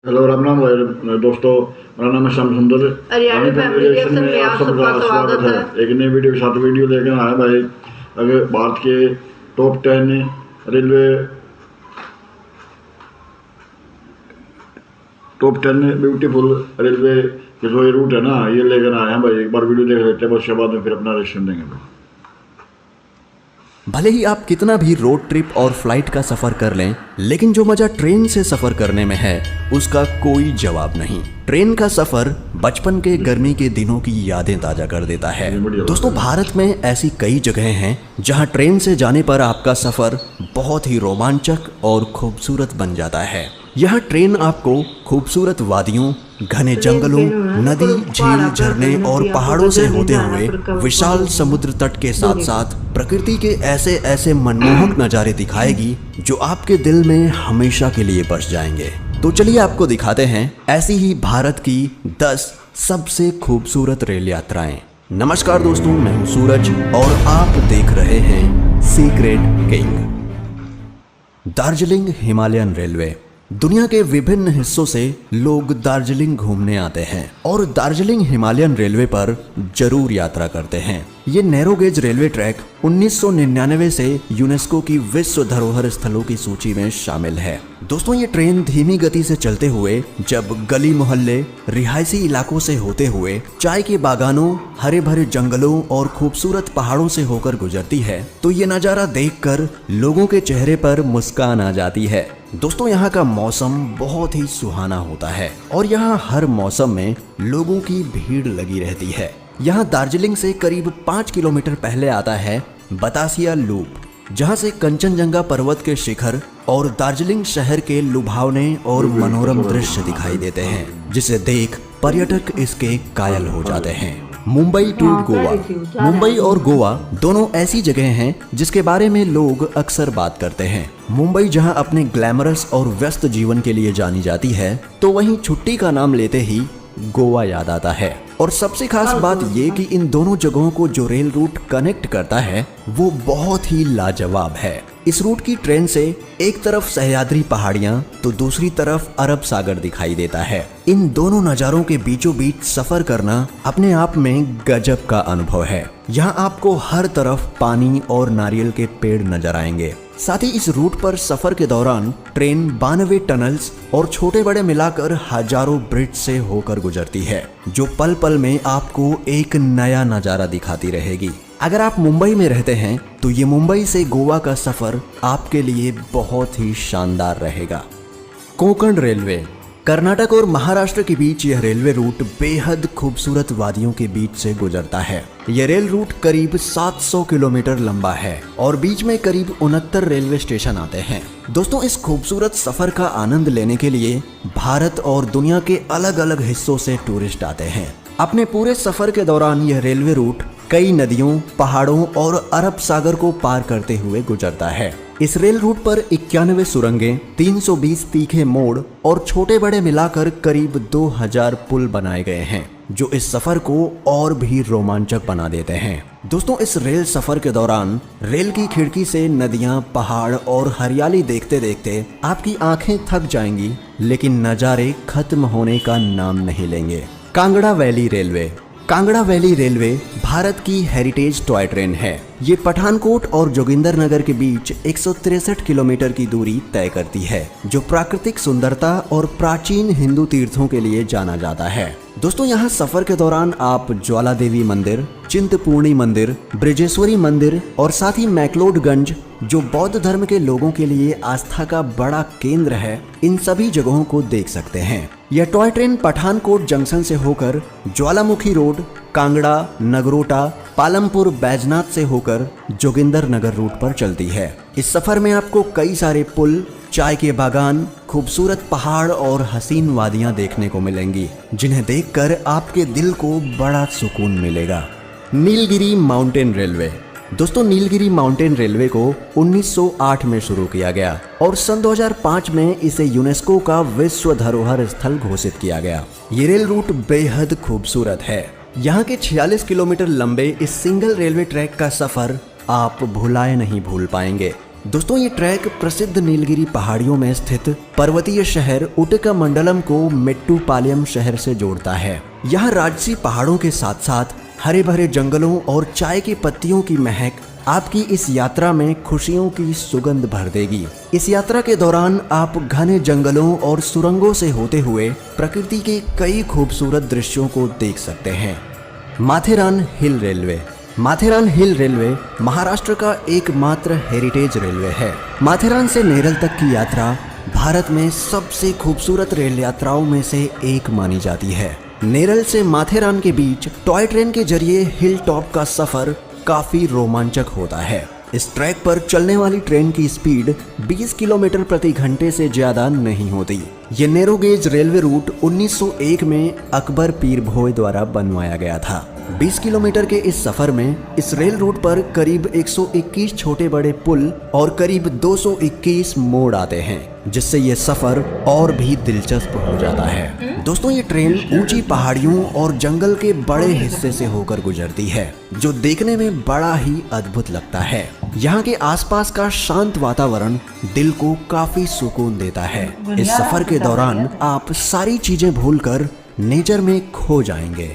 Hello Ram Ram दोस्तों। मेरा नाम है श्याम सुंदर। हरियाणवी फैमिली रिएक्शन में आप सबका स्वागत है। एक नई वीडियो के साथ वीडियो लेकर आया भाई। अगर भारत के टॉप 10 ब्यूटीफुल रेलवे के जो ये रूट है ना, ये लेकर आए हैं भाई। एक बार वीडियो देख लेते हैं, उसके बाद में फिर अपना रिएक्शन देंगे भाई। भले ही आप कितना भी रोड ट्रिप और फ्लाइट का सफर कर लें, लेकिन जो मजा ट्रेन से सफर करने में है उसका कोई जवाब नहीं। ट्रेन का सफर बचपन के गर्मी के दिनों की यादें ताजा कर देता है। दोस्तों, भारत में ऐसी कई जगह हैं जहां ट्रेन से जाने पर आपका सफर बहुत ही रोमांचक और खूबसूरत बन जाता है। यह ट्रेन आपको खूबसूरत वादियों, घने जंगलों, नदी, झील, झरने और पहाड़ों से होते हुए विशाल समुद्र तट के साथ साथ प्रकृति के ऐसे ऐसे मनमोहक नज़ारे दिखाएगी जो आपके दिल में हमेशा के लिए बस जाएंगे। तो चलिए आपको दिखाते हैं ऐसी ही भारत की 10 सबसे खूबसूरत रेल यात्राएं। नमस्कार दोस्तों, मैं हूं सूरज और आप देख रहे हैं secret king. Darjeeling Himalayan railway. दुनिया के विभिन्न हिस्सों से लोग दार्जिलिंग घूमने आते हैं और दार्जिलिंग हिमालयन रेलवे पर जरूर यात्रा करते हैं। ये नैरो गेज रेलवे ट्रैक 1999 से यूनेस्को की विश्व धरोहर स्थलों की सूची में शामिल है। दोस्तों, ये ट्रेन धीमी गति से चलते हुए जब गली मोहल्ले, रिहायशी इलाकों से होते हुए चाय के बागानों, हरे भरे जंगलों और खूबसूरत पहाड़ों से होकर गुजरती है तो ये नज़ारा देखकर लोगों के चेहरे पर मुस्कान आ जाती है। दोस्तों, यहाँ का मौसम बहुत ही सुहाना होता है और यहाँ हर मौसम में लोगों की भीड़ लगी रहती है। यहाँ दार्जिलिंग से करीब 5 किलोमीटर पहले आता है बतासिया लूप, जहाँ से कंचनजंगा पर्वत के शिखर और दार्जिलिंग शहर के लुभावने और मनोरम दृश्य दिखाई देते हैं, जिसे देख पर्यटक इसके कायल हो जाते हैं। मुंबई टू गोवा। मुंबई और गोवा दोनों ऐसी जगह हैं जिसके बारे में लोग अक्सर बात करते हैं। मुंबई जहां अपने ग्लैमरस और व्यस्त जीवन के लिए जानी जाती है, तो वहीं छुट्टी का नाम लेते ही गोवा याद आता है। और सबसे खास बात ये कि इन दोनों जगहों को जो रेल रूट कनेक्ट करता है वो बहुत ही लाजवाब है। इस रूट की ट्रेन से एक तरफ सह्याद्री पहाड़ियां तो दूसरी तरफ अरब सागर दिखाई देता है। इन दोनों नज़ारों के बीचों बीच सफर करना अपने आप में गजब का अनुभव है। यहाँ आपको हर तरफ पानी और नारियल के पेड़ नजर आएंगे। साथ ही इस रूट पर सफर के दौरान ट्रेन 92 टनल्स और छोटे बड़े मिलाकर हजारों ब्रिज से होकर गुजरती है, जो पल पल में आपको एक नया नज़ारा दिखाती रहेगी। अगर आप मुंबई में रहते हैं तो ये मुंबई से गोवा का सफर आपके लिए बहुत ही शानदार रहेगा। कोंकण रेलवे। कर्नाटक और महाराष्ट्र के बीच यह रेलवे रूट बेहद खूबसूरत वादियों के बीच से गुजरता है। यह रेल रूट करीब 700 किलोमीटर लंबा है और बीच में करीब 69 रेलवे स्टेशन आते हैं। दोस्तों, इस खूबसूरत सफर का आनंद लेने के लिए भारत और दुनिया के अलग अलग हिस्सों से टूरिस्ट आते हैं। अपने पूरे सफर के दौरान यह रेलवे रूट कई नदियों, पहाड़ों और अरब सागर को पार करते हुए गुजरता है। इस रेल रूट पर 91 सुरंगें, 320 तीखे मोड़ और छोटे बड़े मिलाकर करीब 2000 पुल बनाए गए हैं, जो इस सफर को और भी रोमांचक बना देते हैं। दोस्तों, इस रेल सफर के दौरान रेल की खिड़की से नदियां, पहाड़ और हरियाली देखते देखते आपकी आंखें थक जाएंगी, लेकिन नज़ारे खत्म होने का नाम नहीं लेंगे। Kangra valley railway. Kangra valley railway Bharat की हेरिटेज टॉय ट्रेन है। ये पठानकोट और जोगिंदरनगर के बीच 163 किलोमीटर की दूरी तय करती है, जो प्राकृतिक सुंदरता और प्राचीन हिंदू तीर्थों के लिए जाना जाता है। दोस्तों, यहाँ सफर के दौरान आप ज्वाला देवी मंदिर, चिंतपूर्णी मंदिर, ब्रिजेश्वरी मंदिर और साथ ही मैक्लोडगंज, जो बौद्ध धर्म के लोगों के लिए आस्था का बड़ा केंद्र है, इन सभी जगहों को देख सकते हैं। यह टॉय ट्रेन पठानकोट जंक्शन से होकर ज्वालामुखी रोड, कांगड़ा, नगरोटा, पालमपुर, बैजनाथ से होकर जोगिंदरनगर रूट पर चलती है। इस सफर में आपको कई सारे पुल, चाय के बागान, खूबसूरत पहाड़ और हसीन वादियां देखने को मिलेंगी, जिन्हें देखकर आपके दिल को बड़ा सुकून मिलेगा। Nilgiri mountain railway. दोस्तों, नीलगिरी माउंटेन रेलवे को 1908 में शुरू किया गया और सन 2005 में इसे यूनेस्को का विश्व धरोहर स्थल घोषित किया गया। ये रेल रूट बेहद खूबसूरत है। यहाँ के 46 किलोमीटर लंबे इस सिंगल रेलवे ट्रैक का सफर आप भुलाए नहीं भूल पाएंगे। दोस्तों ये ट्रैक प्रसिद्ध नीलगिरी पहाड़ियों में स्थित पर्वतीय शहर उटकमंडलम को मेट्टुपालयम शहर से जोड़ता है। यहाँ राजसी पहाड़ों के साथ साथ हरे भरे जंगलों और चाय की पत्तियों की महक आपकी इस यात्रा में खुशियों की सुगंध भर देगी। इस यात्रा के दौरान आप घने जंगलों और सुरंगों से होते हुए प्रकृति के कई खूबसूरत दृश्यों को देख सकते हैं। माथेरान हिल रेलवे। माथेरान हिल रेलवे महाराष्ट्र का एकमात्र हेरिटेज रेलवे है। माथेरान से नेरल तक की यात्रा भारत में सबसे खूबसूरत रेल यात्राओं में से एक मानी जाती है। नेरल से माथेरान के बीच टॉय ट्रेन के जरिए हिल टॉप का सफर काफी रोमांचक होता है। इस ट्रैक पर चलने वाली ट्रेन की स्पीड 20 किलोमीटर प्रति घंटे से ज्यादा नहीं होती। ये नैरो गेज रेलवे रूट 1901 में अकबर पीर भोई द्वारा बनवाया गया था। 20 किलोमीटर के इस सफर में इस रेल रूट पर करीब 121 छोटे बड़े पुल और करीब 221 मोड़ आते हैं, जिससे ये सफर और भी दिलचस्प हो जाता है। दोस्तों ये ट्रेन ऊंची पहाड़ियों और जंगल के बड़े हिस्से से होकर गुजरती है, जो देखने में बड़ा ही अद्भुत लगता है। यहाँ के आसपास का शांत वातावरण दिल को काफी सुकून देता है। इस सफर के दौरान आप सारी चीजें भूलकर नेचर में खो जाएंगे।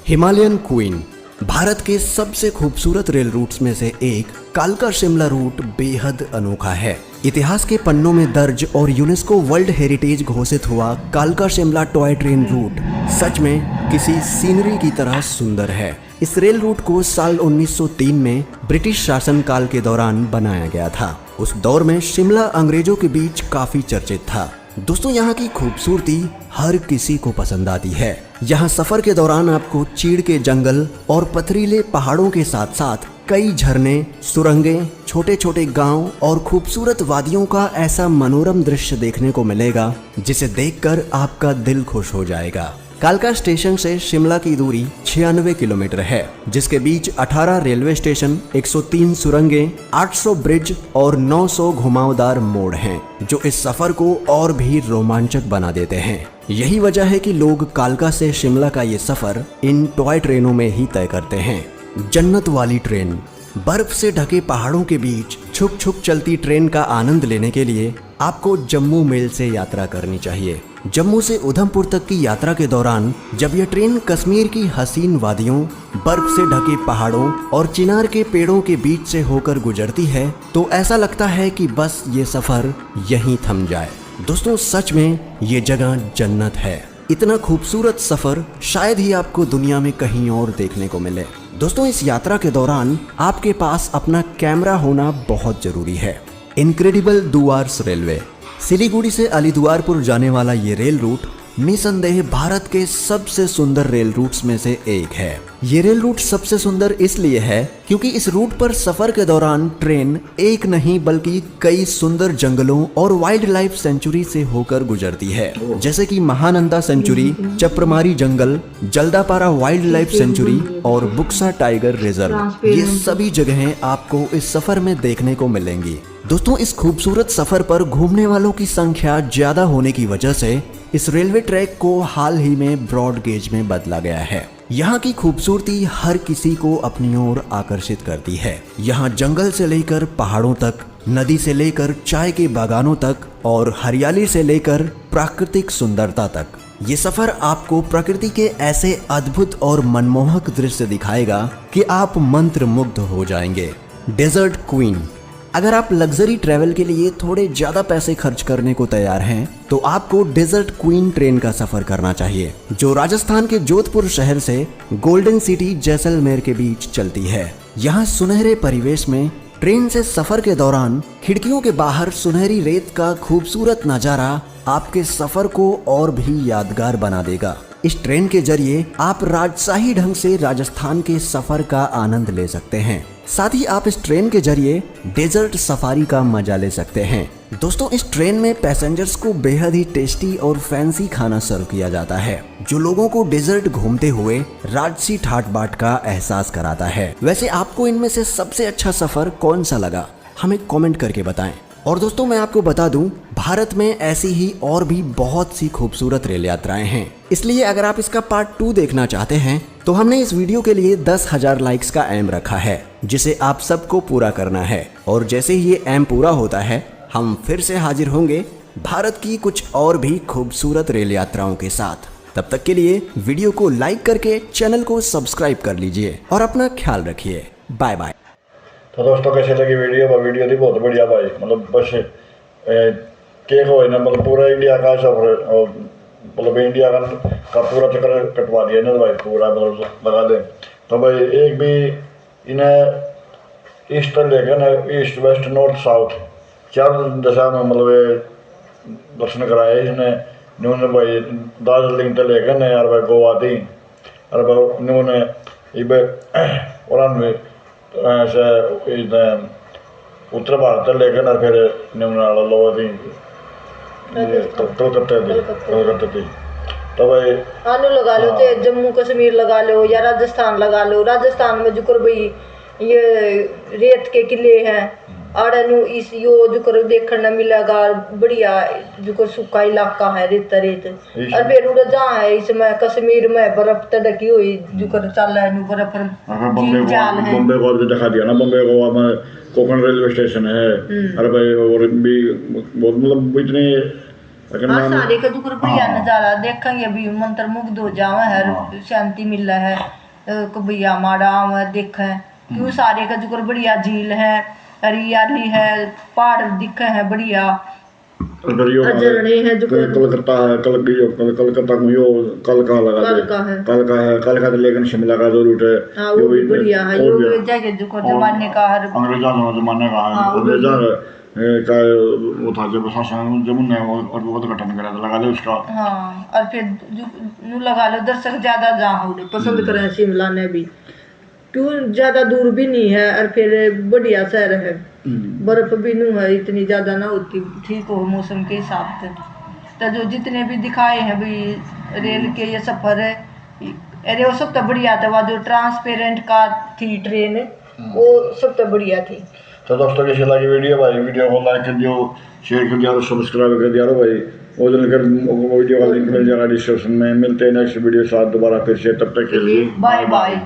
Himalayan queen. भारत के सबसे खूबसूरत रेल रूट्स में से एक कालका शिमला रूट बेहद अनोखा है। इतिहास के पन्नों में दर्ज और यूनेस्को वर्ल्ड हेरिटेज घोषित हुआ कालका शिमला टॉय ट्रेन रूट सच में किसी सीनरी की तरह सुंदर है। इस रेल रूट को साल 1903 में ब्रिटिश शासनकाल के दौरान बनाया गया था। उस दौर में शिमला अंग्रेजों के बीच काफी चर्चित था। दोस्तों यहाँ की खूबसूरती हर किसी को पसंद आती है। यहाँ सफर के दौरान आपको चीड़ के जंगल और पथरीले पहाड़ों के साथ साथ कई झरने, सुरंगें, छोटे छोटे गांव और खूबसूरत वादियों का ऐसा मनोरम दृश्य देखने को मिलेगा जिसे देखकर आपका दिल खुश हो जाएगा। कालका स्टेशन से शिमला की दूरी 96 किलोमीटर है, जिसके बीच 18 रेलवे स्टेशन, 103 सुरंगें, 800 ब्रिज और 900 घुमावदार मोड़ हैं, जो इस सफर को और भी रोमांचक बना देते हैं। यही वजह है कि लोग कालका से शिमला का ये सफर इन टॉय ट्रेनों में ही तय करते हैं। जन्नत वाली ट्रेन। बर्फ से ढके पहाड़ों के बीच छुक छुक चलती ट्रेन का आनंद लेने के लिए आपको जम्मू मेल से यात्रा करनी चाहिए। जम्मू से उधमपुर तक की यात्रा के दौरान जब यह ट्रेन कश्मीर की हसीन वादियों, बर्फ से ढके पहाड़ों और चिनार के पेड़ों के बीच से होकर गुजरती है तो ऐसा लगता है कि बस ये सफर यहीं थम जाए। दोस्तों सच में ये जगह जन्नत है। इतना खूबसूरत सफर शायद ही आपको दुनिया में कहीं और देखने को मिले। दोस्तों इस यात्रा के दौरान आपके पास अपना कैमरा होना बहुत जरूरी है। Incredible Dooars railway. सिलीगुड़ी से अलीदुआरपुर जाने वाला ये रेल रूट निसंदेह भारत के सबसे सुंदर रेल रूट्स में से एक है। ये रेल रूट सबसे सुंदर इसलिए है क्योंकि इस रूट पर सफर के दौरान ट्रेन एक नहीं बल्कि कई सुंदर जंगलों और वाइल्ड लाइफ सेंचुरी से होकर गुजरती है, जैसे कि महानंदा सेंचुरी, चप्रमारी जंगल, जल्दापारा वाइल्ड लाइफ सेंचुरी और बुक्सा टाइगर रिजर्व। ये सभी जगहें आपको इस सफर में देखने को मिलेंगी। दोस्तों इस खूबसूरत सफर पर घूमने वालों की संख्या ज्यादा होने की वजह से इस रेलवे ट्रैक को हाल ही में ब्रॉड गेज में बदला गया है। यहाँ की खूबसूरती हर किसी को अपनी ओर आकर्षित करती है। यहाँ जंगल से लेकर पहाड़ों तक, नदी से लेकर चाय के बागानों तक और हरियाली से लेकर प्राकृतिक सुंदरता तक, ये सफर आपको प्रकृति के ऐसे अद्भुत और मनमोहक दृश्य दिखाएगा कि आप मंत्रमुग्ध हो जाएंगे। Desert queen. अगर आप लग्जरी ट्रैवल के लिए थोड़े ज़्यादा पैसे खर्च करने को तैयार हैं तो आपको डेजर्ट क्वीन ट्रेन का सफ़र करना चाहिए, जो राजस्थान के जोधपुर शहर से गोल्डन सिटी जैसलमेर के बीच चलती है। यहाँ सुनहरे परिवेश में ट्रेन से सफ़र के दौरान खिड़कियों के बाहर सुनहरी रेत का खूबसूरत नज़ारा आपके सफ़र को और भी यादगार बना देगा। इस ट्रेन के जरिए आप राजशाही ढंग से राजस्थान के सफ़र का आनंद ले सकते हैं। साथ ही आप इस ट्रेन के जरिए डेजर्ट सफारी का मजा ले सकते हैं। दोस्तों इस ट्रेन में पैसेंजर्स को बेहद ही टेस्टी और फैंसी खाना सर्व किया जाता है, जो लोगों को डेजर्ट घूमते हुए राजसी ठाट बाट का एहसास कराता है। वैसे आपको इनमें से सबसे अच्छा सफर कौन सा लगा, हमें कमेंट करके बताएं। और दोस्तों मैं आपको बता दूं, भारत में ऐसी ही और भी बहुत सी खूबसूरत रेल यात्राएं हैं, इसलिए अगर आप इसका पार्ट 2 देखना चाहते हैं तो हमने इस वीडियो के लिए 10,000 लाइक्स का एम रखा है, जिसे आप सबको पूरा करना है। और जैसे ही ये एम पूरा होता है, हम फिर से हाजिर होंगे भारत की कुछ और भी खूबसूरत रेल यात्राओं के साथ। तब तक के लिए वीडियो को लाइक करके चैनल को सब्सक्राइब कर लीजिए और अपना ख्याल रखिए। Bye bye. तो दोस्तों कैसे लगी वीडियो थी बहुत बढ़िया भाई, मतलब बस केक हो ना, मतलब पूरा इंडिया का सफर, और मतलब इंडिया का पूरा चक्कर कटवा दिया ना भाई, पूरा मतलब लगा दे। तो भाई एक भी इन्हें ईस्ट तक लेकर ना, ईस्ट वेस्ट नॉर्थ साउथ 4 दिशा में मतलब दर्शन कराए इसने। न्यूने भाई दार्जिलिंग तक लेकर ना यार भाई गोवा थी, और भाई न्यूने और ऐसे उत्तर भारत तक लेकर ना, फिर न्यूने लोवा थी कलकत्ते थी। तो भाई आलू लगा लो, तो जम्मू कश्मीर लगा लो या राजस्थान लगा लो। राजस्थान में जुकर भाई ये रेत के किले हैं, और इस यो जुकर देखने मिलेगा बढ़िया, जुकर सूखा इलाका है, रेत। और फिर उधर जहाँ है इसमें कश्मीर में बर्फ तड़की हुई जुकर चल है, बर्फ बम्बे को भी दिखा दिया ना, बम्बे गोवा में कोकण रेलवे स्टेशन है। अरे भाई और भी बहुत मतलब इतनी सारे का जुकर बढ़िया नजारा देखेंगे, अभी मंत्र मुग्ध हो जावे है, शांति मिल रहा है भैया हमारा देखें। क्यों सारे का जुकर बढ़िया झील है, हरियाली है, पहाड़ दिखे हैं बढ़िया, झरने हैं। जो कलकत्ता है, कलकत्ता में यो कल का लगा दे, लेकिन शिमला का जो रूट है वो भी बढ़िया है। यो जगह जो जमाने का हर जमाने का वो था जब शासन जमुन है और वो गठन करा लगा दे उसका। हाँ, और फिर लगा लो दर्शक ज्यादा जहाँ पसंद करें शिमला ने भी, क्यों ज्यादा दूर भी नहीं है, और फिर बढ़िया शहर है, बर्फ भी नहीं है इतनी ज्यादा ना होती, ठीक हो मौसम के हिसाब से। तो जो जितने भी दिखाए हैं भाई रेल के ये सफर है, अरे वो सब तो बढ़िया था। वह जो ट्रांसपेरेंट का थी ट्रेन, वो सब तो बढ़िया थी। तो दोस्तों कैसी लगी वीडियो भाई, वीडियो को लाइक कर दियो, शेयर कर दिया और सब्सक्राइब कर दिया भाई। वो वीडियो का लिंक मिल जाएगा डिस्क्रिप्शन में। मिलते हैं नेक्स्ट वीडियो साथ दोबारा फिर से, तब तक के लिए बाय बाय।